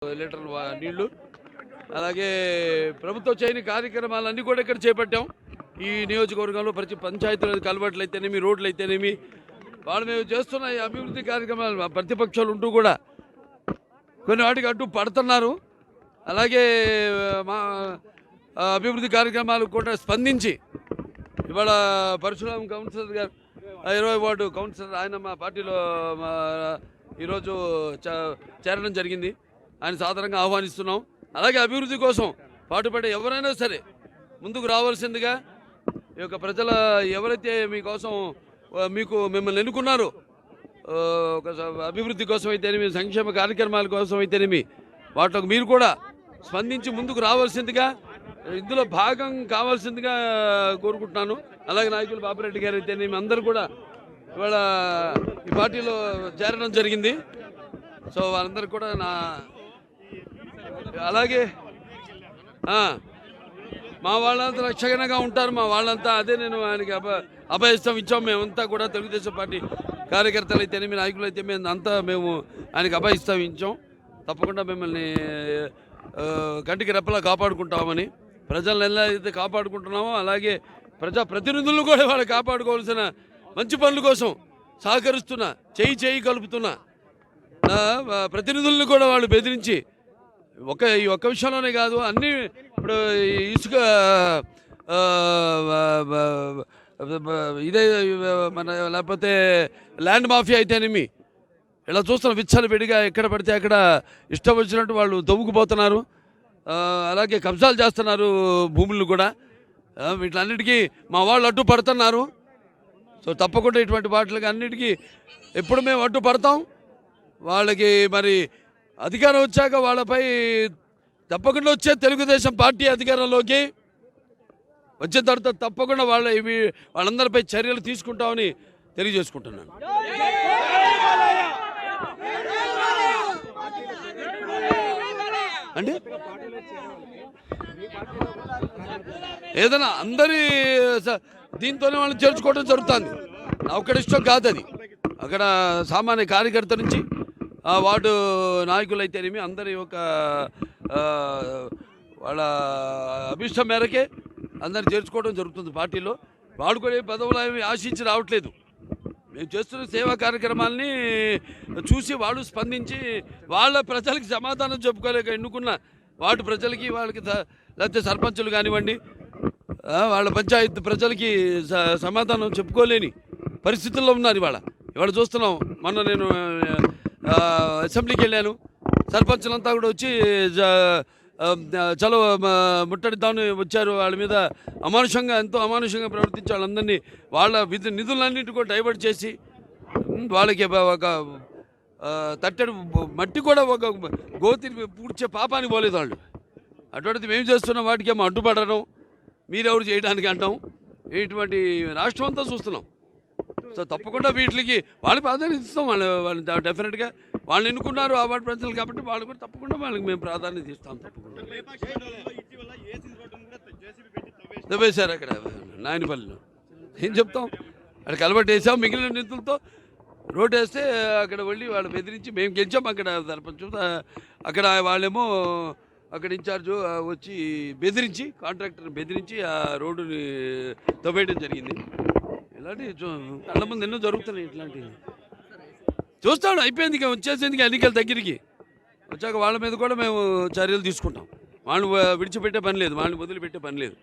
Litre నీళ్లు అలాగే ప్రభుత్వం చేయని కార్యక్రమాలన్నీ కూడా ఇక్కడ చేపట్టాం. ఈ నియోజకవర్గంలో ప్రతి పంచాయతీలు కలవట్లు అయితేనేమి, రోడ్లు అయితేనేమి, వాళ్ళు మేము చేస్తున్న ఈ అభివృద్ధి కార్యక్రమాలు ప్రతిపక్షాలు ఉంటూ కూడా కొన్ని వాటికి అడ్డు పడుతున్నారు. అలాగే మా అభివృద్ధి కార్యక్రమాలు కూడా స్పందించి ఇవాళ పరశురామ్ కౌన్సిలర్ గారు 20వ వార్డు కౌన్సిలర్ ఆయన మా పార్టీలో ఈరోజు చేరడం జరిగింది. ఆయన సాధారణంగా ఆహ్వానిస్తున్నాం. అలాగే అభివృద్ధి కోసం పాటుపడే ఎవరైనా సరే ముందుకు రావాల్సిందిగా ఈ యొక్క ప్రజల ఎవరైతే మీకోసం మిమ్మల్ని ఎన్నుకున్నారో ఒక అభివృద్ధి కోసం అయితేనేమి, సంక్షేమ కార్యక్రమాల కోసం అయితేనేమి, వాటికి మీరు కూడా స్పందించి ముందుకు రావాల్సిందిగా, ఇందులో భాగం కావాల్సిందిగా కోరుకుంటున్నాను. అలాగే నాయకులు బాపిరెడ్డి గారు అయితేనేమి అందరూ కూడా ఇవాళ ఈ పార్టీలో చేరడం జరిగింది. సో వాళ్ళందరూ కూడా అలాగే మా వాళ్ళంతా రక్షణగా ఉంటారు. మా వాళ్ళంతా అదే నేను ఆయనకి అభయస్థం ఇచ్చాం. మేమంతా కూడా తెలుగుదేశం పార్టీ కార్యకర్తలు అయితేనేమి, నాయకులు అయితే మేము ఆయనకి అభయస్థం ఇచ్చాం. తప్పకుండా మిమ్మల్ని కంటికి రెప్పలా కాపాడుకుంటామని, ప్రజలను ఎలా అయితే కాపాడుకుంటున్నామో అలాగే ప్రజాప్రతినిధులను కూడా వాళ్ళు కాపాడుకోవాల్సిన మంచి పనుల కోసం సహకరిస్తున్న, చేయి కలుపుతున్న ప్రతినిధులను కూడా వాళ్ళు బెదిరించి ఈ ఒక్క విషయంలోనే కాదు, అన్నీ ఇప్పుడు ఇసుక ఇదే మన లేకపోతే ల్యాండ్ మాఫియా అయితేనేమి ఇలా చూస్తున్న విచ్చలవిడిగా ఎక్కడ పడితే అక్కడ ఇష్టం వచ్చినట్టు వాళ్ళు తవ్వుకుపోతున్నారు. అలాగే కబ్జాలు చేస్తున్నారు భూములను కూడా. వీటిలన్నిటికీ మా వాళ్ళు అడ్డు పడుతున్నారు. సో తప్పకుండా ఇటువంటి వాటికి అన్నిటికీ ఎప్పుడు మేము అడ్డు పడతాం. వాళ్ళకి మరి అధికారం వచ్చాక వాళ్ళపై తప్పకుండా వచ్చే తెలుగుదేశం పార్టీ అధికారంలోకి వచ్చిన తర్వాత తప్పకుండా వాళ్ళందరిపై చర్యలు తీసుకుంటామని తెలియజేసుకుంటున్నాను. అంటే ఏదైనా అందరి దీంతోనే వాళ్ళని చేర్చుకోవడం జరుగుతుంది. ఒక్కడి ఇష్టం కాదు అది. అక్కడ సామాన్య కార్యకర్త నుంచి వార్డు నాయకులు అయితేనేమి అందరి ఒక వాళ్ళ అభిష్టం మేరకే అందరిని చేర్చుకోవడం జరుగుతుంది పార్టీలో. వాడు కూడా పదవులు ఏమి ఆశించి రావట్లేదు. మేము చేస్తున్న సేవా కార్యక్రమాలని చూసి వాళ్ళు స్పందించి వాళ్ళ ప్రజలకి సమాధానం చెప్పుకోలేక ఎన్నుకున్న వార్డు ప్రజలకి, వాళ్ళకి లేకపోతే సర్పంచులు కానివ్వండి, వాళ్ళ పంచాయతీ ప్రజలకి సమాధానం చెప్పుకోలేని పరిస్థితుల్లో ఉన్నారు. ఇవాళ చూస్తున్నాం. మొన్న నేను అసెంబ్లీకి వెళ్ళాను. సర్పంచులంతా కూడా వచ్చి చలో ముట్టడిద్దామని వచ్చారు. వాళ్ళ మీద ఎంతో అమానుషంగా ప్రవర్తించి వాళ్ళందరినీ వాళ్ళ నిధులన్నింటి కూడా డైవర్ట్ చేసి వాళ్ళకి ఒక తట్టెడు మట్టి కూడా ఒక గోతిని పూడ్చే పాపానికి పోలేదు వాళ్ళు. అటువంటిది మేము చేస్తున్నాం. వాటికి ఏమో అడ్డుపడడం, మీరెవరు చేయడానికి అంటాం. ఇటువంటి రాష్ట్రం అంతా చూస్తున్నాం. సో తప్పకుండా వీటికి వాళ్ళకి ప్రాధాన్యత ఇస్తాం. వాళ్ళు డెఫినెట్గా వాళ్ళు ఎన్నుకున్నారు ఆ వార్డు ప్రజలు కాబట్టి వాళ్ళు కూడా తప్పకుండా వాళ్ళకి మేము ప్రాధాన్యత ఇస్తాం. తప్పకుండా తవ్వేశారు అక్కడ నాయనపల్లిలో. ఏం చెప్తాం, అక్కడ కలబట్టి వేసాం. మిగిలిన నిధులతో రోడ్ వేస్తే అక్కడ వెళ్ళి వాళ్ళు బెదిరించి మేము గెలిచాం. అక్కడ సర్పంచ్ అక్కడ వాళ్ళేమో అక్కడ ఇన్ఛార్జు వచ్చి బెదిరించి, కాంట్రాక్టర్ని బెదిరించి ఆ రోడ్డుని తవ్వేయడం జరిగింది. ఇలాంటి కళ్ళ ముందు ఎన్నో జరుగుతున్నాయి. ఇట్లాంటివి చూస్తాడు. అయిపోయింది, ఇక వచ్చేసింది ఎన్నికల దగ్గరికి వచ్చాక వాళ్ళ మీద కూడా మేము చర్యలు తీసుకుంటాం. వాళ్ళు విడిచిపెట్టే పని లేదు, వాళ్ళని వదిలిపెట్టే పని లేదు.